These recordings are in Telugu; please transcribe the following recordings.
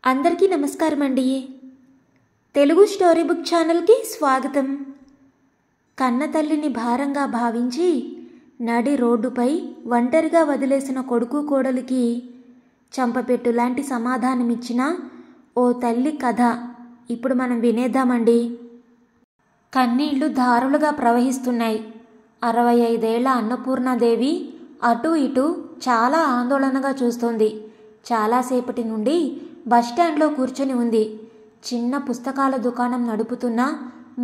అందరికీ నమస్కారం అండి. తెలుగు స్టోరీ బుక్ ఛానల్కి స్వాగతం. కన్న తల్లిని భారంగా భావించి నడి రోడ్డుపై ఒంటరిగా వదిలేసిన కొడుకు కోడలికి చంపపెట్టు లాంటి సమాధానమిచ్చిన ఓ తల్లి కథ ఇప్పుడు మనం వినేద్దామండి. కన్నీళ్లు ధారులుగా ప్రవహిస్తున్నాయి. 65 ఏళ్ల అన్నపూర్ణాదేవి అటూ ఇటూ చాలా ఆందోళనగా చూస్తోంది. చాలాసేపటి నుండి బస్టాండ్లో కూర్చొని ఉంది. చిన్న పుస్తకాల దుకాణం నడుపుతున్న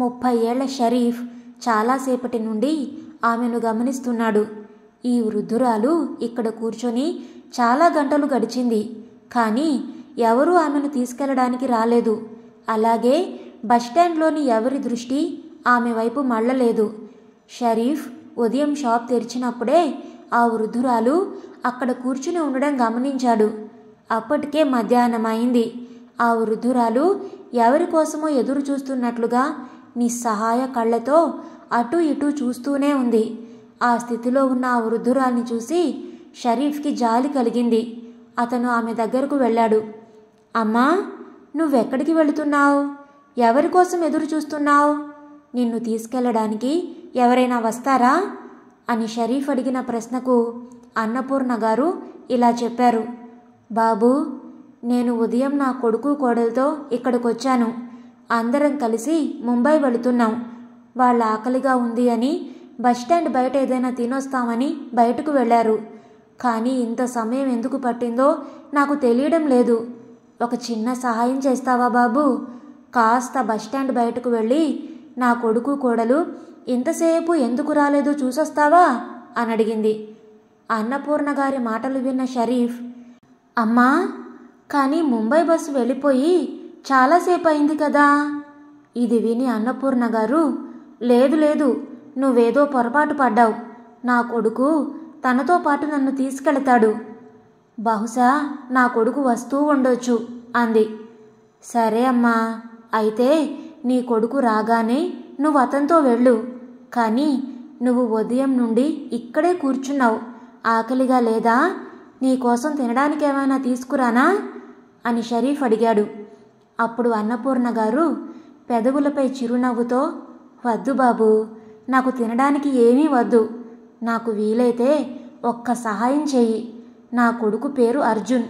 30 ఏళ్ల షరీఫ్ చాలాసేపటి నుండి ఆమెను గమనిస్తున్నాడు. ఈ వృద్ధురాలు ఇక్కడ కూర్చొని చాలా గంటలు గడిచింది, కానీ ఎవరూ ఆమెను తీసుకెళ్లడానికి రాలేదు. అలాగే బస్టాండ్లోని ఎవరి దృష్టి ఆమె వైపు మళ్ళలేదు. షరీఫ్ ఉదయం షాప్ తెరిచినప్పుడే ఆ వృద్ధురాలు అక్కడ కూర్చుని ఉండడం గమనించాడు. అప్పటికే మధ్యాహ్నం అయింది. ఆ వృద్ధురాలు ఎవరి కోసమో ఎదురు చూస్తున్నట్లుగా నిస్సహాయ కళ్ళతో అటూ ఇటూ చూస్తూనే ఉంది. ఆ స్థితిలో ఉన్న ఆ వృద్ధురాల్ని చూసి షరీఫ్కి జాలి కలిగింది. అతను ఆమె దగ్గరకు వెళ్ళాడు. అమ్మా, నువ్వెక్కడికి వెళుతున్నావు? ఎవరి కోసం ఎదురు చూస్తున్నావు? నిన్ను తీసుకెళ్లడానికి ఎవరైనా వస్తారా అని షరీఫ్ అడిగిన ప్రశ్నకు అన్నపూర్ణ గారు ఇలా చెప్పారు. బాబూ, నేను ఉదయం నా కొడుకు కోడలతో ఇక్కడికొచ్చాను. అందరం కలిసి ముంబై వెళుతున్నాం. వాళ్ళ ఆకలిగా ఉంది అని బస్టాండ్ బయట ఏదైనా తినొస్తామని బయటకు వెళ్ళారు. కానీ ఇంత సమయం ఎందుకు పట్టిందో నాకు తెలియడం లేదు. ఒక చిన్న సహాయం చేస్తావా బాబూ? కాస్త బస్టాండ్ బయటకు వెళ్ళి నా కొడుకు కోడలు ఇంతసేపు ఎందుకు రాలేదో చూసొస్తావా అని అడిగింది. అన్నపూర్ణ గారి మాటలు విన్న షరీఫ్, అమ్మా, కానీ ముంబై బస్సు వెళ్ళిపోయి చాలాసేపు అయింది కదా. ఇది విని అన్నపూర్ణ గారు, లేదు లేదు, నువ్వేదో పొరపాటు పడ్డావు. నా కొడుకు తనతో పాటు నన్ను తీసుకెళతాడు. బహుశా నా కొడుకు వస్తూ ఉండొచ్చు అంది. సరే అమ్మా, అయితే నీ కొడుకు రాగానే నువ్వు అతనితో వెళ్ళు. కానీ నువ్వు ఉదయం నుండి ఇక్కడే కూర్చున్నావు. ఆకలిగా లేదా? నీకోసం తినడానికి ఏమైనా తీసుకురానా అని షరీఫ్ అడిగాడు. అప్పుడు అన్నపూర్ణ గారు పెదవులపై చిరునవ్వుతో, వద్దు బాబు, నాకు తినడానికి ఏమీ వద్దు. నాకు వీలైతే ఒక్క సహాయం చెయ్యి. నా కొడుకు పేరు అర్జున్.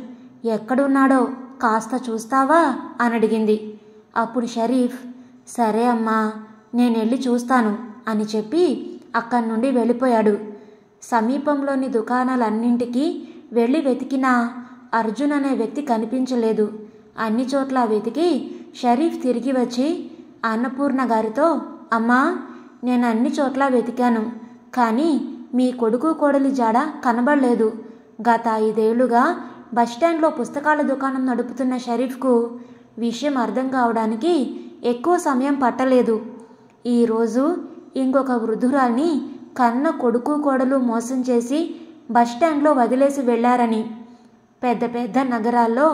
ఎక్కడున్నాడో కాస్త చూస్తావా అని అడిగింది. అప్పుడు షరీఫ్, సరే అమ్మా, నేనెళ్ళి చూస్తాను అని చెప్పి అక్కడి నుండి వెళ్ళిపోయాడు. సమీపంలోని దుకాణాలన్నింటికీ వెళ్ళి వెతికినా అర్జున్ అనే వ్యక్తి కనిపించలేదు. అన్ని చోట్ల వెతికి షరీఫ్ తిరిగి వచ్చి అన్నపూర్ణ గారితో, అమ్మా, నేను అన్ని చోట్ల వెతికాను, కానీ మీ కొడుకు కోడలి జాడ కనబడలేదు. గత 5 ఏళ్లుగా బస్టాండ్లో పుస్తకాల దుకాణం నడుపుతున్న షరీఫ్కు విషయం అర్థం కావడానికి ఎక్కువ సమయం పట్టలేదు. ఈరోజు ఇంకొక వృద్ధురాల్ని కన్న కొడుకు కోడలు మోసం చేసి బస్టాండ్లో వదిలేసి వెళ్లారని. పెద్ద పెద్ద నగరాల్లో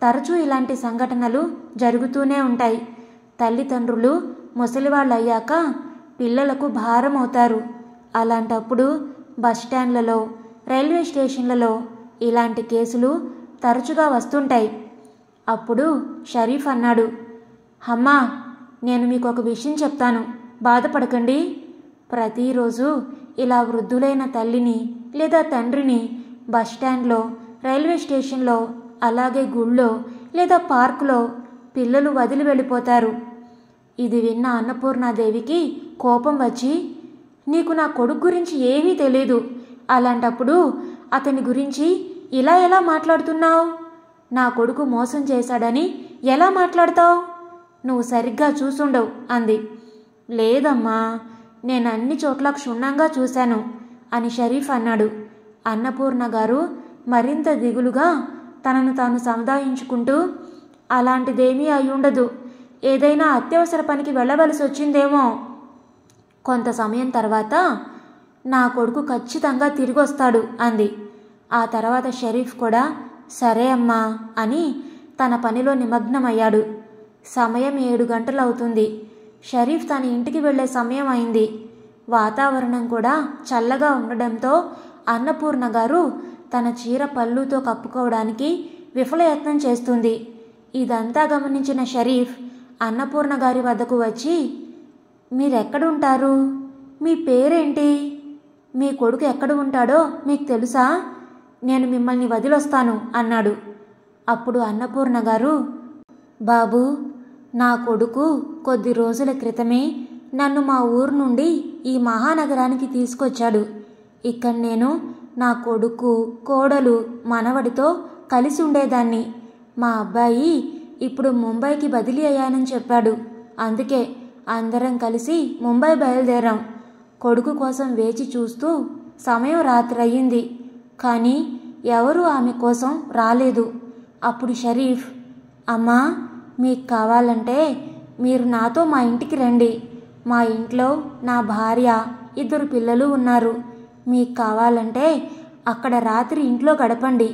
తరచూ ఇలాంటి సంఘటనలు జరుగుతూనే ఉంటాయి. తల్లిదండ్రులు ముసలివాళ్ళయ్యాక పిల్లలకు భారం అవుతారు. అలాంటప్పుడు బస్టాండ్లలో, రైల్వే స్టేషన్లలో ఇలాంటి కేసులు తరచుగా వస్తుంటాయి. అప్పుడు షరీఫ్ అన్నాడు, అమ్మా, నేను మీకు ఒక విషయం చెప్తాను, బాధపడకండి. ప్రతిరోజు ఇలా వృద్ధులైన తల్లిని లేదా తండ్రిని బస్టాండ్లో, రైల్వే స్టేషన్లో, అలాగే గుళ్ళో లేదా పార్కులో పిల్లలు వదిలి వెళ్ళిపోతారు. ఇది విన్న అన్నపూర్ణాదేవికి కోపం వచ్చి, నీకు నా కొడుకు గురించి ఏమీ తెలీదు. అలాంటప్పుడు అతని గురించి ఇలా ఎలా మాట్లాడుతున్నావు? నా కొడుకు మోసం చేశాడని ఎలా మాట్లాడతావు? నువ్వు సరిగ్గా చూసుండవు అంది. లేదమ్మా, నేను అన్ని చోట్ల క్షుణ్ణంగా చూశాను అని షరీఫ్ అన్నాడు. అన్నపూర్ణ గారు మరింత దిగులుగా తనను తాను సముదాయించుకుంటూ, అలాంటిదేమీ అయ్యుండదు. ఏదైనా అత్యవసర పనికి వెళ్ళవలసి వచ్చిందేమో. కొంత సమయం తర్వాత నా కొడుకు ఖచ్చితంగా తిరిగి వస్తాడు అంది. ఆ తర్వాత షరీఫ్ కూడా సరే అమ్మా అని తన పనిలో నిమగ్నమయ్యాడు. సమయం 7 గంటలవుతుంది. షరీఫ్ తన ఇంటికి వెళ్లే సమయం అయింది. వాతావరణం కూడా చల్లగా ఉండడంతో అన్నపూర్ణ గారు తన చీర పళ్ళుతో కప్పుకోవడానికి విఫలయత్నం చేస్తుంది. ఇదంతా గమనించిన షరీఫ్ అన్నపూర్ణ గారి వద్దకు వచ్చి, మీరెక్కడుంటారు? మీ పేరేంటి? మీ కొడుకు ఎక్కడ ఉంటాడో మీకు తెలుసా? నేను మిమ్మల్ని వదిలొస్తాను అన్నాడు. అప్పుడు అన్నపూర్ణ గారు, బాబూ, నా కొడుకు కొద్ది రోజుల క్రితమే నన్ను మా ఊరు నుండి ఈ మహానగరానికి తీసుకొచ్చాడు. ఇక్కడ నేను నా కొడుకు, కోడలు, మనవడితో కలిసి ఉండేదాన్ని. మా అబ్బాయి ఇప్పుడు ముంబైకి బదిలీ అయ్యానని చెప్పాడు. అందుకే అందరం కలిసి ముంబై బయలుదేరాం. కొడుకు కోసం వేచి చూస్తూ సమయం రాత్రి అయ్యింది. కానీ ఎవరూ ఆమె కోసం రాలేదు. అప్పుడు షరీఫ్, అమ్మా, మీకు కావాలంటే మీరు నాతో మా ఇంటికి రండి. మా ఇంట్లో నా భార్య, 2 పిల్లలు ఉన్నారు. మీకు కావాలంటే అక్కడ రాత్రి ఇంట్లో గడపండి.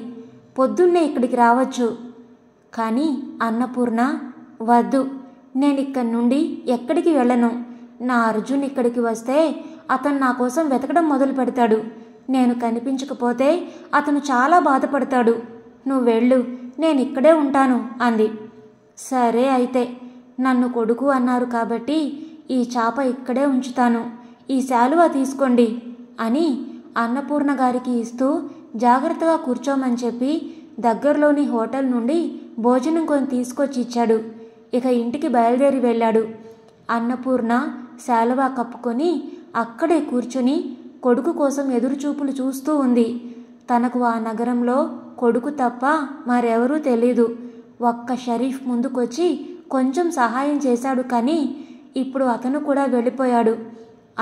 పొద్దున్నే ఇక్కడికి రావచ్చు. కానీ అన్నపూర్ణ, వద్దు, నేనిక్కడి నుండి ఎక్కడికి వెళ్ళను. నా అర్జున్ ఇక్కడికి వస్తే అతను నా కోసం వెతకడం మొదలు పెడతాడు. నేను కనిపించకపోతే అతను చాలా బాధపడతాడు. నువ్వు వెళ్ళు, నేను ఇక్కడే ఉంటాను అంది. సరే అయితే, నన్ను కొడుకు అన్నారు కాబట్టి ఈ చాప ఇక్కడే ఉంచుతాను. ఈ శాలువా తీసుకోండి అని అన్నపూర్ణ గారికి ఇస్తూ జాగ్రత్తగా కూర్చోమని చెప్పి దగ్గరలోని హోటల్ నుండి భోజనం కొని తీసుకొచ్చి ఇచ్చాడు. ఇక ఇంటికి బయలుదేరి వెళ్ళాడు. అన్నపూర్ణ శాలువా కప్పుకొని అక్కడే కూర్చుని కొడుకు కోసం ఎదురుచూపులు చూస్తూ ఉంది. తనకు ఆ నగరంలో కొడుకు తప్ప మరెవరూ తెలీదు. ఒక్క షరీఫ్ ముందుకొచ్చి కొంచెం సహాయం చేశాడు. కానీ ఇప్పుడు అతను కూడా వెళ్ళిపోయాడు.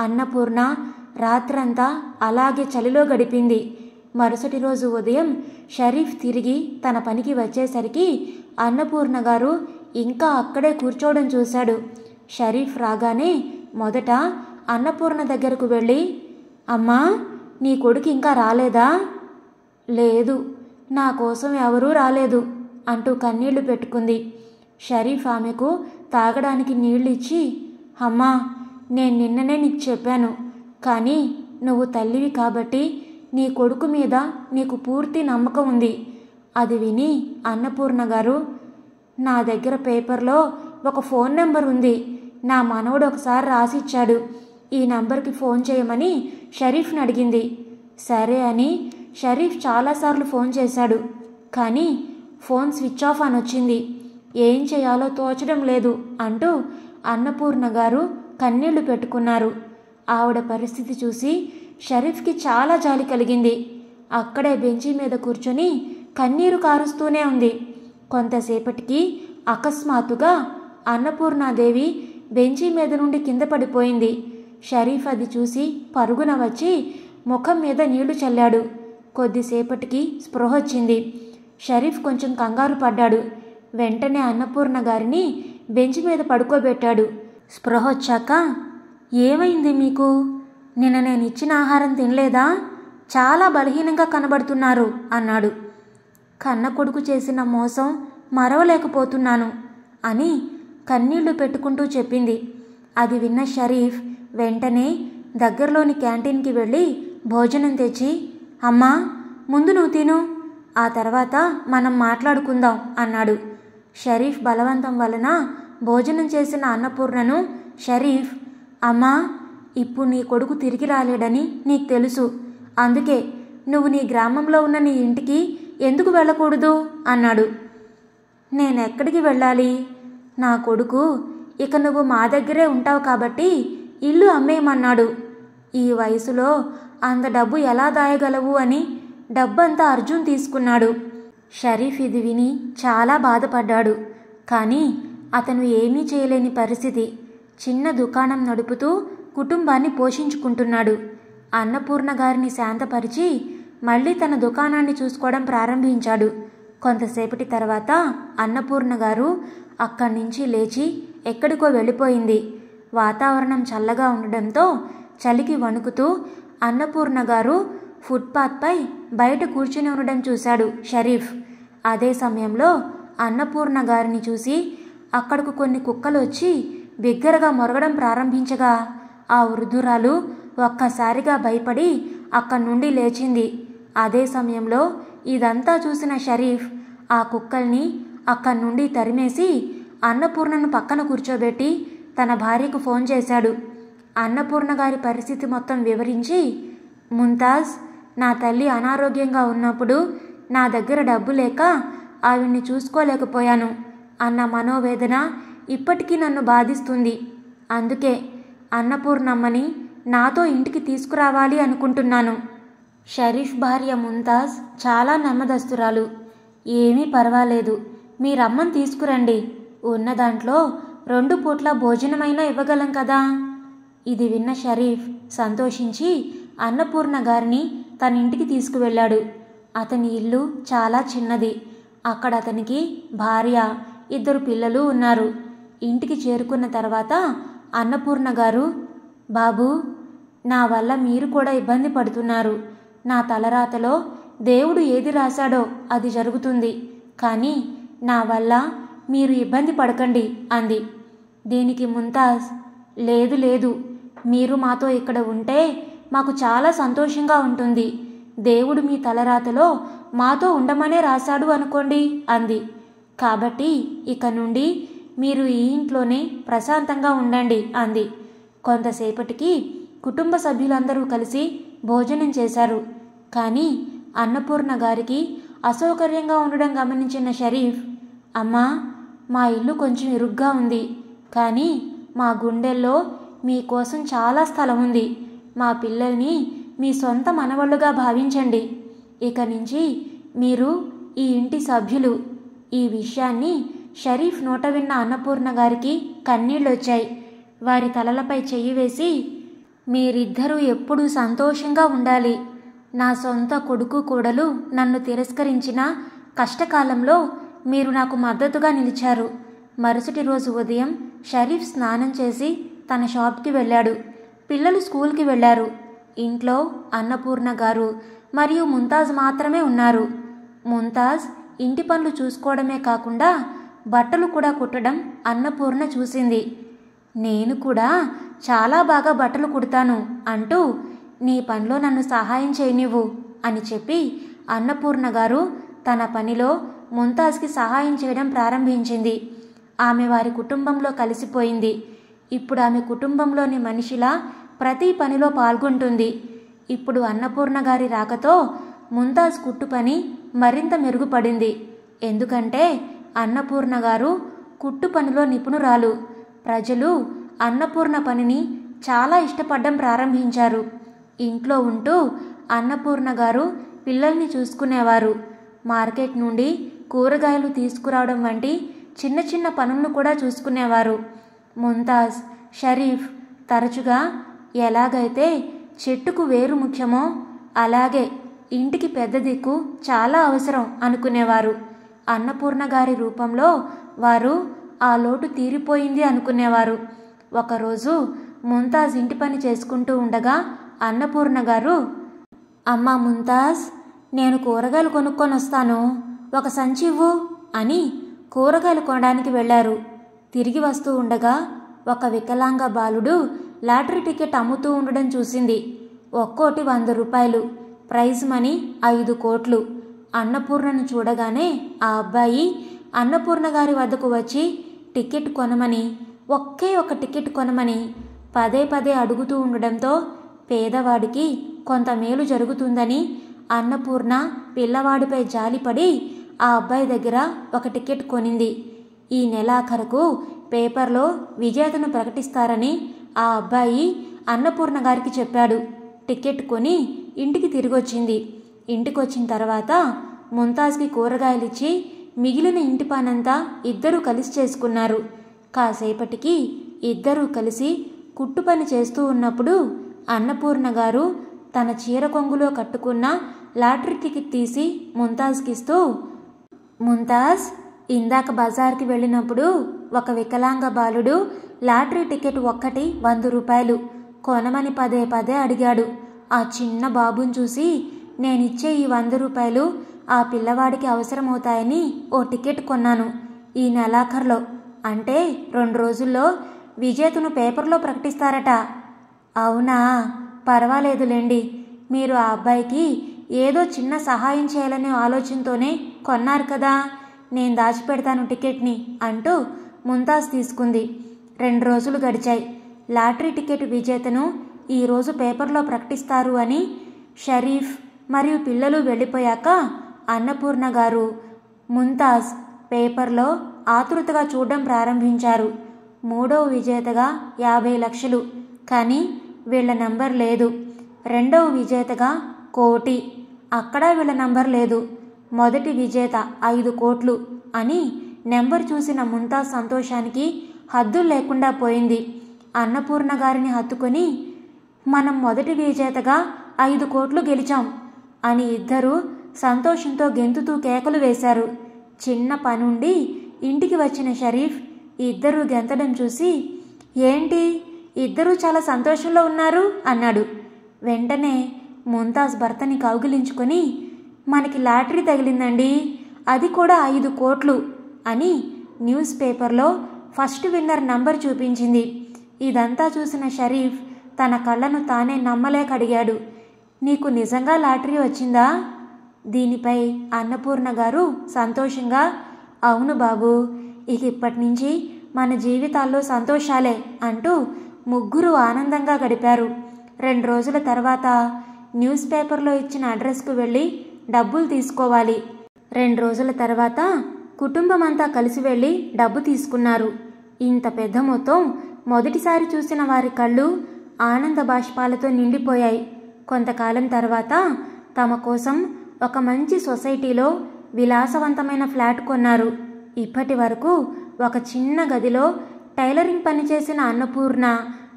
అన్నపూర్ణ రాత్రంతా అలాగే చలిలో గడిపింది. మరుసటి రోజు ఉదయం షరీఫ్ తిరిగి తన పనికి వచ్చేసరికి అన్నపూర్ణ గారు ఇంకా అక్కడే కూర్చోవడం చూశాడు. షరీఫ్ రాగానే మొదట అన్నపూర్ణ దగ్గరకు వెళ్ళి, అమ్మా, నీ కొడుకు ఇంకా రాలేదా? లేదు, నా కోసం ఎవరూ రాలేదు అంటూ కన్నీళ్లు పెట్టుకుంది. షరీఫ్ ఆమెకు తాగడానికి నీళ్లు ఇచ్చి, అమ్మా, నేను నిన్ననే నీకు చెప్పాను. కానీ నువ్వు తల్లివి కాబట్టి నీ కొడుకు మీద నీకు పూర్తి నమ్మకం ఉంది. అది విని అన్నపూర్ణ గారు, నా దగ్గర పేపర్లో ఒక ఫోన్ నెంబర్ ఉంది. నా మనవడు ఒకసారి రాసిచ్చాడు. ఈ నంబర్కి ఫోన్ చేయమని షరీఫ్ని అడిగింది. సరే అని షరీఫ్ చాలాసార్లు ఫోన్ చేశాడు. కానీ ఫోన్ స్విచ్ ఆఫ్ అని వచ్చింది. ఏం చేయాలో తోచడం లేదు అంటూ అన్నపూర్ణ గారు కన్నీళ్లు పెట్టుకున్నారు. ఆవిడ పరిస్థితి చూసి షరీఫ్కి చాలా జాలి కలిగింది. అక్కడే బెంచి మీద కూర్చొని కన్నీరు కారుస్తూనే ఉంది. కొంతసేపటికి అకస్మాత్తుగా అన్నపూర్ణాదేవి బెంచి మీద నుండి కింద పడిపోయింది. షరీఫ్ అది చూసి పరుగున వచ్చి ముఖం మీద నీళ్లు చల్లాడు. కొద్దిసేపటికి స్పృహ వచ్చింది. షరీఫ్ కొంచెం కంగారు పడ్డాడు. వెంటనే అన్నపూర్ణ గారిని బెంచి మీద పడుకోబెట్టాడు. స్పృహ వచ్చాక, ఏమైంది మీకు? నిన్న నేను ఇచ్చిన ఆహారం తినలేదా? చాలా బలహీనంగా కనబడుతున్నారు అన్నాడు. కన్న కొడుకు చేసిన మోసం మరవలేకపోతున్నాను అని కన్నీళ్లు పెట్టుకుంటూ చెప్పింది. అది విన్న షరీఫ్ వెంటనే దగ్గరలోని క్యాంటీన్కి వెళ్ళి భోజనం తెచ్చి, అమ్మా, ముందు నువ్వు తిను, ఆ తర్వాత మనం మాట్లాడుకుందాం అన్నాడు. షరీఫ్ బలవంతం వలన భోజనం చేసిన అన్నపూర్ణను షరీఫ్, అమ్మా, ఇప్పుడు నీ కొడుకు తిరిగి రాలేడని నీకు తెలుసు. అందుకే నువ్వు నీ గ్రామంలో ఉన్న నీ ఇంటికి ఎందుకు వెళ్ళకూడదు అన్నాడు. నేనెక్కడికి వెళ్ళాలి? నా కొడుకు ఇక నువ్వు మా దగ్గరే ఉంటావు కాబట్టి ఇల్లు అమ్మేయమన్నాడు. ఈ వయసులో అంత డబ్బు ఎలా దాయగలవు అని డబ్బంతా అర్జున్ తీసుకున్నాడు. షరీఫ్ ఇది విని చాలా బాధపడ్డాడు. కానీ అతను ఏమీ చేయలేని పరిస్థితి. చిన్న దుకాణం నడుపుతూ కుటుంబాన్ని పోషించుకుంటున్నాడు. అన్నపూర్ణ గారిని శాంతపరిచి మళ్ళీ తన దుకాణాన్ని చూసుకోవడం ప్రారంభించాడు. కొంతసేపటి తర్వాత అన్నపూర్ణ గారు అక్కడి నుంచి లేచి ఎక్కడికో వెళ్ళిపోయింది. వాతావరణం చల్లగా ఉండడంతో చలికి వణుకుతూ అన్నపూర్ణ గారు ఫుట్పాత్పై బయట కూర్చుని ఉండడం చూశాడు షరీఫ్. అదే సమయంలో అన్నపూర్ణ గారిని చూసి అక్కడకు కొన్ని కుక్కలు వచ్చి బిగ్గరగా మొరగడం ప్రారంభించగా ఆ వృద్ధురాలు ఒక్కసారిగా భయపడి అక్కడి నుండి లేచింది. అదే సమయంలో ఇదంతా చూసిన షరీఫ్ ఆ కుక్కల్ని అక్కడి నుండి తరిమేసి అన్నపూర్ణను పక్కన కూర్చోబెట్టి తన భార్యకు ఫోన్ చేశాడు. అన్నపూర్ణ గారి పరిస్థితి మొత్తం వివరించి, ముంతాజ్, నా తల్లి అనారోగ్యంగా ఉన్నప్పుడు నా దగ్గర డబ్బు లేక ఆవిడ్ని చూసుకోలేకపోయాను అన్న మనోవేదన ఇప్పటికీ నన్ను బాధిస్తుంది. అందుకే అన్నపూర్ణమ్మని నాతో ఇంటికి తీసుకురావాలి అనుకుంటున్నాను. షరీఫ్ భార్య ముంతాజ్ చాలా నెమ్మదస్తురాలు. ఏమీ పర్వాలేదు, మీరమ్మని తీసుకురండి, ఉన్న దాంట్లో 2 పూట్ల భోజనమైనా ఇవ్వగలం కదా. ఇది విన్న షరీఫ్ సంతోషించి అన్నపూర్ణ గారిని తన ఇంటికి తీసుకువెళ్ళాడు. అతని ఇల్లు చాలా చిన్నది. అక్కడ అతనికి భార్య, 2 పిల్లలు ఉన్నారు. ఇంటికి చేరుకున్న తర్వాత అన్నపూర్ణ గారు, బాబూ, నా వల్ల మీరు కూడా ఇబ్బంది పడుతున్నారు. నా తలరాతలో దేవుడు ఏది రాశాడో అది జరుగుతుంది, కానీ నా వల్ల మీరు ఇబ్బంది పడకండి అంది. దీనికి ముంతాజ్, లేదు లేదు, మీరు మాతో ఇక్కడ ఉంటే మాకు చాలా సంతోషంగా ఉంటుంది. దేవుడు మీ తలరాతలో మాతో ఉండమనే రాశాడు అనుకోండి అంది. కాబట్టి ఇక నుండి మీరు ఈ ఇంట్లోనే ప్రశాంతంగా ఉండండి అంది. కొంతసేపటికి కుటుంబ సభ్యులందరూ కలిసి భోజనం చేశారు. కానీ అన్నపూర్ణ గారికి అసౌకర్యంగా ఉండడం గమనించిన షరీఫ్, అమ్మా, మా ఇల్లు కొంచెం ఇరుగ్గా ఉంది, కానీ మా గుండెల్లో మీకోసం చాలా స్థలం ఉంది. మా పిల్లల్ని మీ సొంత మనవళ్ళుగా భావించండి. ఇక నుంచి మీరు ఈ ఇంటి సభ్యులు. ఈ విషయాన్ని షరీఫ్ నోట విన్న అన్నపూర్ణ గారికి కన్నీళ్ళొచ్చాయి. వారి తలలపై చెయ్యి వేసి, మీరిద్దరూ ఎప్పుడూ సంతోషంగా ఉండాలి. నా సొంత కొడుకు కోడలు నన్ను తిరస్కరించిన కష్టకాలంలో మీరు నాకు మద్దతుగా నిలిచారు. మరుసటి రోజు ఉదయం షరీఫ్ స్నానం చేసి తన షాప్కి వెళ్ళాడు. పిల్లలు స్కూల్కి వెళ్ళారు. ఇంట్లో అన్నపూర్ణ గారు మరియు ముంతాజ్ మాత్రమే ఉన్నారు. ముంతాజ్ ఇంటి పనులు చూసుకోవడమే కాకుండా బట్టలు కూడా కుట్టడం అన్నపూర్ణ చూసింది. నేను కూడా చాలా బాగా బట్టలు కుడతాను అంటూ నీ పనిలో నన్ను సహాయం చేయనివ్వు అని చెప్పి అన్నపూర్ణ గారు తన పనిలో ముంతాజ్కి సహాయం చేయడం ప్రారంభించింది. ఆమె వారి కుటుంబంలో కలిసిపోయింది. ఇప్పుడు ఆమె కుటుంబంలోని మనిషిలా ప్రతి పనిలో పాల్గొంటుంది. ఇప్పుడు అన్నపూర్ణ గారి రాకతో ముంతాజ్ కుట్టు పని మరింత మెరుగుపడింది. ఎందుకంటే అన్నపూర్ణ గారు కుట్టు పనిలో నిపుణురాలు. ప్రజలు అన్నపూర్ణ పనిని చాలా ఇష్టపడడం ప్రారంభించారు. ఇంట్లో ఉంటూ అన్నపూర్ణ గారు పిల్లల్ని చూసుకునేవారు. మార్కెట్ నుండి కూరగాయలు తీసుకురావడం వంటి చిన్న చిన్న పనులను కూడా చూసుకునేవారు. ముంతాజ్, షరీఫ్ తరచుగా ఎలాగైతే చెట్టుకు వేరు ముఖ్యమో అలాగే ఇంటికి పెద్ద దిక్కు చాలా అవసరం అనుకునేవారు. అన్నపూర్ణ గారి రూపంలో వారు ఆ లోటు తీరిపోయింది అనుకునేవారు. ఒకరోజు ముంతాజ్ ఇంటి పని చేసుకుంటూ ఉండగా అన్నపూర్ణ గారు, అమ్మా ముంతాజ్, నేను కూరగాయలు కొనుక్కొని వస్తాను, ఒక సంచి ఇవ్వు అని కూరగాయలు కొనడానికి వెళ్ళారు. తిరిగి వస్తూ ఉండగా ఒక వికలాంగ బాలుడు లాటరీ టికెట్ అమ్ముతూ ఉండడం చూసింది. ఒక్కోటి 100 రూపాయలు, ప్రైజ్ మనీ 5 కోట్లు. అన్నపూర్ణను చూడగానే ఆ అబ్బాయి అన్నపూర్ణ గారి వద్దకు వచ్చి టికెట్ కొనమని, ఒకే ఒక టికెట్ కొనమని పదే పదే అడుగుతూ ఉండడంతో పేదవాడికి కొంత మేలు జరుగుతుందని అన్నపూర్ణ పిల్లవాడిపై జాలిపడి ఆ అబ్బాయి దగ్గర ఒక టికెట్ కొనింది. ఈ నెలాఖరుకు పేపర్లో విజేతను ప్రకటిస్తారని ఆ అబ్బాయి అన్నపూర్ణ గారికి చెప్పాడు. టికెట్ కొని ఇంటికి తిరిగొచ్చింది. ఇంటికొచ్చిన తర్వాత ముంతాజ్కి కూరగాయలిచ్చి మిగిలిన ఇంటి పనంతా ఇద్దరూ కలిసి చేసుకున్నారు. కాసేపటికి ఇద్దరూ కలిసి కుట్టు పని చేస్తూ ఉన్నప్పుడు అన్నపూర్ణ గారు తన చీర కొంగులో కట్టుకున్న లాటరీ టికెట్ తీసి ముంతాజ్కిస్తూ, ముంతాజ్, ఇందాక బజార్కి వెళ్ళినప్పుడు ఒక వికలాంగ బాలుడు లాటరీ టికెట్ ఒక్కటి 100 రూపాయలు కొనమని పదే పదే అడిగాడు. ఆ చిన్న బాబుని చూసి నేనిచ్చే ఈ 100 రూపాయలు ఆ పిల్లవాడికి అవసరమవుతాయని ఓ టికెట్ కొన్నాను. ఈ నెలాఖరులో అంటే 2 రోజుల్లో విజేతను పేపర్లో ప్రకటిస్తారట. అవునా, పర్వాలేదులేండి, మీరు ఆ అబ్బాయికి ఏదో చిన్న సహాయం చేయాలనే ఆలోచనతోనే కొన్నారు కదా, నేను దాచిపెడతాను టికెట్ని అంటూ ముంతాజ్ తీసుకుంది. 2 రోజులు గడిచాయి. లాటరీ టికెట్ విజేతను ఈరోజు పేపర్లో ప్రకటిస్తారు అని షరీఫ్ మరియు పిల్లలు వెళ్ళిపోయాక అన్నపూర్ణ గారు, ముంతాజ్ పేపర్లో ఆతృతగా చూడడం ప్రారంభించారు. 3వ విజేతగా 50 లక్షలు, కానీ వీళ్ళ నంబర్ లేదు. 2వ విజేతగా 1 కోటి, అక్కడ వీళ్ళ నంబర్ లేదు. మొదటి విజేత 5 కోట్లు అని నెంబర్ చూసిన ముంతాజ్ సంతోషానికి హద్దులు లేకుండా పోయింది. అన్నపూర్ణ గారిని హత్తుకొని, మనం మొదటి విజేతగా 5 కోట్లు గెలిచాం అని ఇద్దరూ సంతోషంతో గెంతుతూ కేకలు వేశారు. చిన్న పనుండి ఇంటికి వచ్చిన షరీఫ్ ఇద్దరూ గెంతడం చూసి, ఏంటి ఇద్దరూ చాలా సంతోషంలో ఉన్నారు అన్నాడు. వెంటనే ముంతాజ్ భర్తని కౌగిలించుకొని, మనకి లాటరీ తగిలిందండి, అది కూడా 5 కోట్లు అని న్యూస్ పేపర్లో ఫస్ట్ విన్నర్ నంబర్ చూపించింది. ఇదంతా చూసిన షరీఫ్ తన కళ్ళను తానే నమ్మలేక అడిగాడు, నీకు నిజంగా లాటరీ వచ్చిందా? దీనిపై అన్నపూర్ణ గారు సంతోషంగా, అవును బాబు, ఇక ఇప్పటి నుంచి మన జీవితాల్లో సంతోషాలే అంటూ ముగ్గురు ఆనందంగా గడిపారు. 2 రోజుల తర్వాత న్యూస్ పేపర్లో ఇచ్చిన అడ్రస్కు వెళ్ళి డబ్బులు తీసుకోవాలి. 2 రోజుల తర్వాత కుటుంబం అంతా కలిసి వెళ్ళి డబ్బు తీసుకున్నారు. ఇంత పెద్ద మొత్తం మొదటిసారి చూసిన వారి కళ్ళు ఆనంద బాష్పాలతో నిండిపోయాయి. కొంతకాలం తర్వాత తమ కోసం ఒక మంచి సొసైటీలో విలాసవంతమైన ఫ్లాట్ కొన్నారు. ఇప్పటి వరకు ఒక చిన్న గదిలో టైలరింగ్ పని చేసిన అన్నపూర్ణ,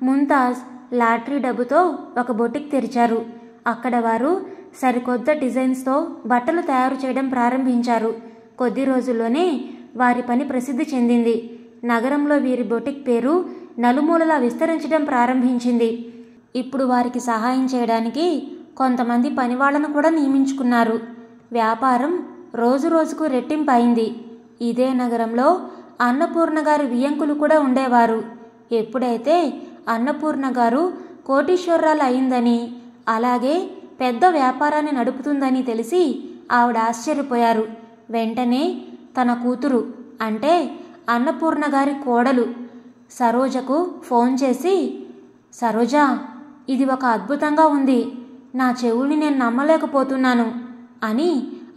ముంతాజ్ లాటరీ డబ్బుతో ఒక బొటిక్ తెరిచారు. అక్కడ వారు సరికొత్త డిజైన్స్తో బట్టలు తయారు చేయడం ప్రారంభించారు. కొద్ది రోజుల్లోనే వారి పని ప్రసిద్ధి చెందింది. నగరంలో వీరి బొటిక్ పేరు నలుమూలలా విస్తరించడం ప్రారంభించింది. ఇప్పుడు వారికి సహాయం చేయడానికి కొంతమంది పనివాళ్లను కూడా నియమించుకున్నారు. వ్యాపారం రోజు రోజుకు రెట్టింపు అయింది. ఇదే నగరంలో అన్నపూర్ణ గారి వియంకులు కూడా ఉండేవారు. ఎప్పుడైతే అన్నపూర్ణ గారు కోటీశ్వరరాలు అయిందని, అలాగే పెద్ద వ్యాపారాన్ని నడుపుతుందని తెలిసి ఆవిడ ఆశ్చర్యపోయారు. వెంటనే తన కూతురు, అంటే అన్నపూర్ణ గారి కోడలు సరోజకు ఫోన్ చేసి, సరోజా, ఇది ఒక అద్భుతంగా ఉంది, నా చెవుల్ని నేను నమ్మలేకపోతున్నాను అని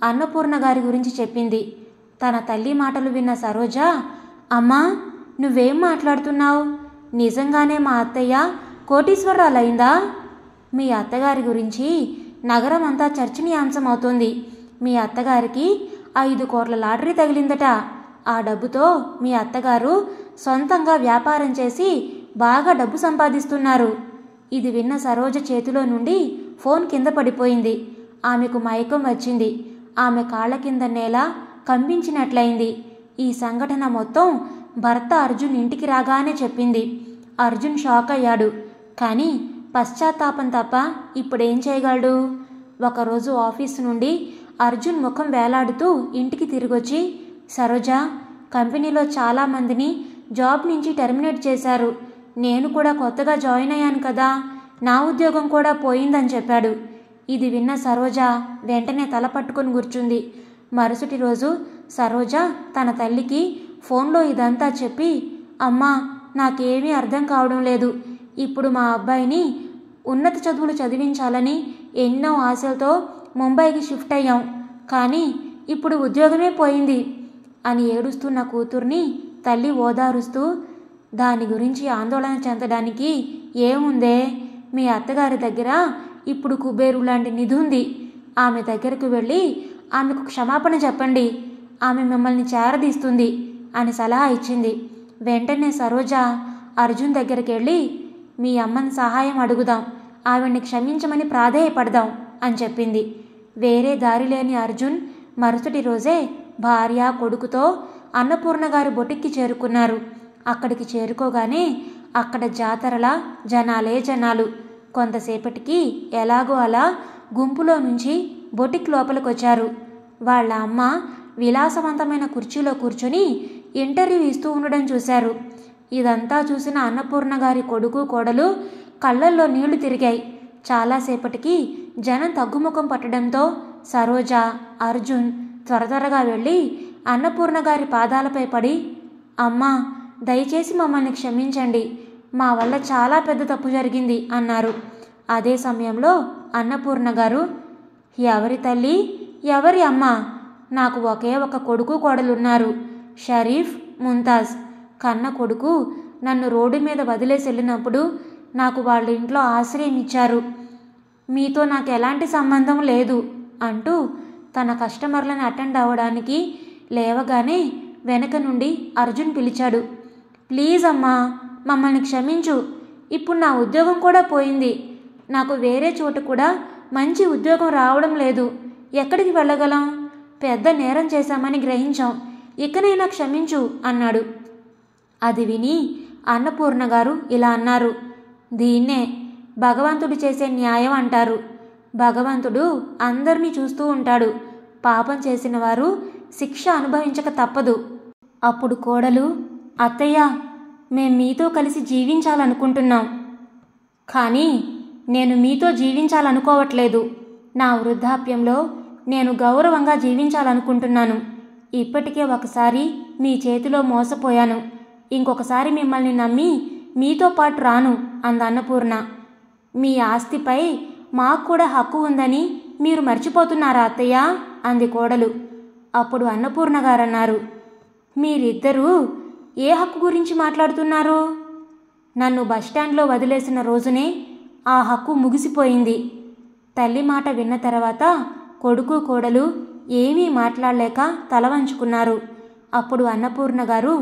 అన్నపూర్ణ గారి గురించి చెప్పింది. తన తల్లి మాటలు విన్న సరోజ, అమ్మా, నువ్వేం మాట్లాడుతున్నావు? నిజంగానే మా అత్తయ్య కోటీశ్వరరాలైందా? మీ అత్తగారి గురించి నగరం అంతా చర్చనీయాంశం అవుతోంది. మీ అత్తగారికి 5 కోట్ల లాటరీ తగిలిందట. ఆ డబ్బుతో మీ అత్తగారు సొంతంగా వ్యాపారం చేసి బాగా డబ్బు సంపాదిస్తున్నారు. ఇది విన్న సరోజ చేతిలో నుండి ఫోన్ కింద పడిపోయింది. ఆమెకు మైకం వచ్చింది. ఆమె కాళ్ల కింద నేల కంపించినట్లయింది. ఈ సంఘటన మొత్తం భర్త అర్జున్ ఇంటికి రాగానే చెప్పింది. అర్జున్ షాక్ అయ్యాడు. కానీ పశ్చాత్తాపం తప్ప ఇప్పుడేం చేయగలడు? ఒకరోజు ఆఫీసు నుండి అర్జున్ ముఖం వేలాడుతూ ఇంటికి తిరిగొచ్చి, సరోజ, కంపెనీలో చాలామందిని జాబ్ నుంచి టెర్మినేట్ చేశారు. నేను కూడా కొత్తగా జాయిన్ అయ్యాను కదా, నా ఉద్యోగం కూడా పోయిందని చెప్పాడు. ఇది విన్న సరోజ వెంటనే తల పట్టుకొని కూర్చుంది. మరుసటి రోజు సరోజ తన తల్లికి ఫోన్లో ఇదంతా చెప్పి, అమ్మా, నాకేమీ అర్థం కావడం లేదు. ఇప్పుడు మా అబ్బాయిని ఉన్నత చదువులు చదివించాలని ఎన్నో ఆశలతో ముంబైకి షిఫ్ట్ అయ్యాం, కానీ ఇప్పుడు ఉద్యోగమే పోయింది అని ఏడుస్తున్న కూతుర్ని తల్లి ఓదారుస్తూ, దాని గురించి ఆందోళన చెందడానికి ఏముందే, మీ అత్తగారి దగ్గర ఇప్పుడు కుబేరు లాంటి నిధి ఉంది. ఆమె దగ్గరకు వెళ్ళి ఆమెకు క్షమాపణ చెప్పండి, ఆమె మిమ్మల్ని చేరదీస్తుంది అని సలహా ఇచ్చింది. వెంటనే సరోజ అర్జున్ దగ్గరికి వెళ్ళి, మీ అమ్మని సహాయం అడుగుదాం, ఆవిడ్ని క్షమించమని ప్రాధేయపడదాం అని చెప్పింది. వేరే దారి లేని అర్జున్ మరుసటి రోజే భార్య, కొడుకుతో అన్నపూర్ణ గారి బొటిక్కి చేరుకున్నారు. అక్కడికి చేరుకోగానే అక్కడ జాతరలా జనాలే జనాలు. కొంతసేపటికి ఎలాగో అలా గుంపులో నుంచి బొటిక్ లోపలికొచ్చారు. వాళ్ళ అమ్మ విలాసవంతమైన కుర్చీలో కూర్చొని ఇంటర్వ్యూ ఇస్తూ ఉండడం చూశారు. ఇదంతా చూసిన అన్నపూర్ణ గారి కొడుకు, కోడలు కళ్ళల్లో నీళ్లు తిరిగాయి. చాలాసేపటికి జనం తగ్గుముఖం పట్టడంతో సరోజ, అర్జున్ త్వరగా వెళ్ళి అన్నపూర్ణ గారి పాదాలపై పడి, అమ్మా, దయచేసి మమ్మల్ని క్షమించండి, మా వల్ల చాలా పెద్ద తప్పు జరిగింది అన్నారు. అదే సమయంలో అన్నపూర్ణ గారు, ఎవరి తల్లి, ఎవరి అమ్మ? నాకు ఒకే ఒక కొడుకు కోడలున్నారు, షరీఫ్, ముంతాజ్. కన్న కొడుకు నన్ను రోడ్డు మీద వదిలేసి వెళ్ళినప్పుడు నాకు వాళ్ళ ఇంట్లో ఆశ్రయం ఇచ్చారు. మీతో నాకు ఎలాంటి సంబంధం లేదు అంటూ తన కస్టమర్లను అటెండ్ అవ్వడానికి లేవగానే వెనక నుండి అర్జున్ పిలిచాడు. ప్లీజ్ అమ్మా, మమ్మల్ని క్షమించు. ఇప్పుడు నా ఉద్యోగం కూడా పోయింది. నాకు వేరే చోట కూడా మంచి ఉద్యోగం రావడం లేదు. ఎక్కడికి వెళ్ళగలం? పెద్ద నేరం చేశామని గ్రహించాం. ఇకనైనా క్షమించు అన్నాడు. అది విని అన్నపూర్ణ గారు ఇలా అన్నారు. దీన్నే భగవంతుడు చేసే న్యాయం అంటారు. భగవంతుడు అందరినీ చూస్తూ ఉంటాడు. పాపం చేసిన వారు శిక్ష అనుభవించక తప్పదు. అప్పుడు కోడలు, అత్తయ్య, మేం మీతో కలిసి జీవించాలనుకుంటున్నాం. కానీ నేను మీతో జీవించాలనుకోవట్లేదు. నా వృద్ధాప్యంలో నేను గౌరవంగా జీవించాలనుకుంటున్నాను. ఇప్పటికే ఒకసారి మీ చేతిలో మోసపోయాను. ఇంకొకసారి మిమ్మల్ని నమ్మి మీతో పాటు రాను అంది అన్నపూర్ణ. మీ ఆస్తిపై మాకు కూడా హక్కు ఉందని మీరు మర్చిపోతున్నారా అత్తయ్య అంది కోడలు. అప్పుడు అన్నపూర్ణ గారన్నారు, మీరిద్దరూ ఏ హక్కు గురించి మాట్లాడుతున్నారు? నన్ను బస్టాండ్లో వదిలేసిన రోజునే ఆ హక్కు ముగిసిపోయింది. తల్లి మాట విన్న తర్వాత కొడుకు కోడలు ఏమీ మాట్లాడలేక తల వంచుకున్నారు. అప్పుడు అన్నపూర్ణ గారు,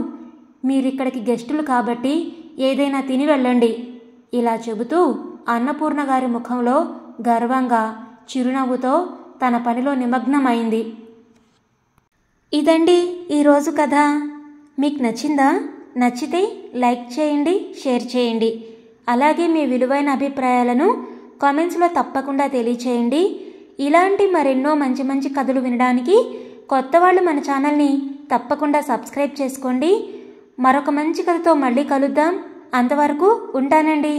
మీరిక్కడికి గెస్టులు కాబట్టి ఏదైనా తిని వెళ్ళండి. ఇలా చెబుతూ అన్నపూర్ణ గారి ముఖంలో గర్వంగా చిరునవ్వుతో తన పనిలో నిమగ్నమైంది. ఇదండి ఈరోజు కథ. మీకు నచ్చిందా? నచ్చితే లైక్ చేయండి, షేర్ చేయండి. అలాగే మీ విలువైన అభిప్రాయాలను కామెంట్స్లో తప్పకుండా తెలియచేయండి. ఇలాంటి మరెన్నో మంచి మంచి కథలు వినడానికి కొత్త వాళ్ళు మన ఛానల్ని తప్పకుండా సబ్స్క్రైబ్ చేసుకోండి. మరొక మంచి కథతో మళ్ళీ కలుద్దాం. అంతవరకు ఉంటానండి.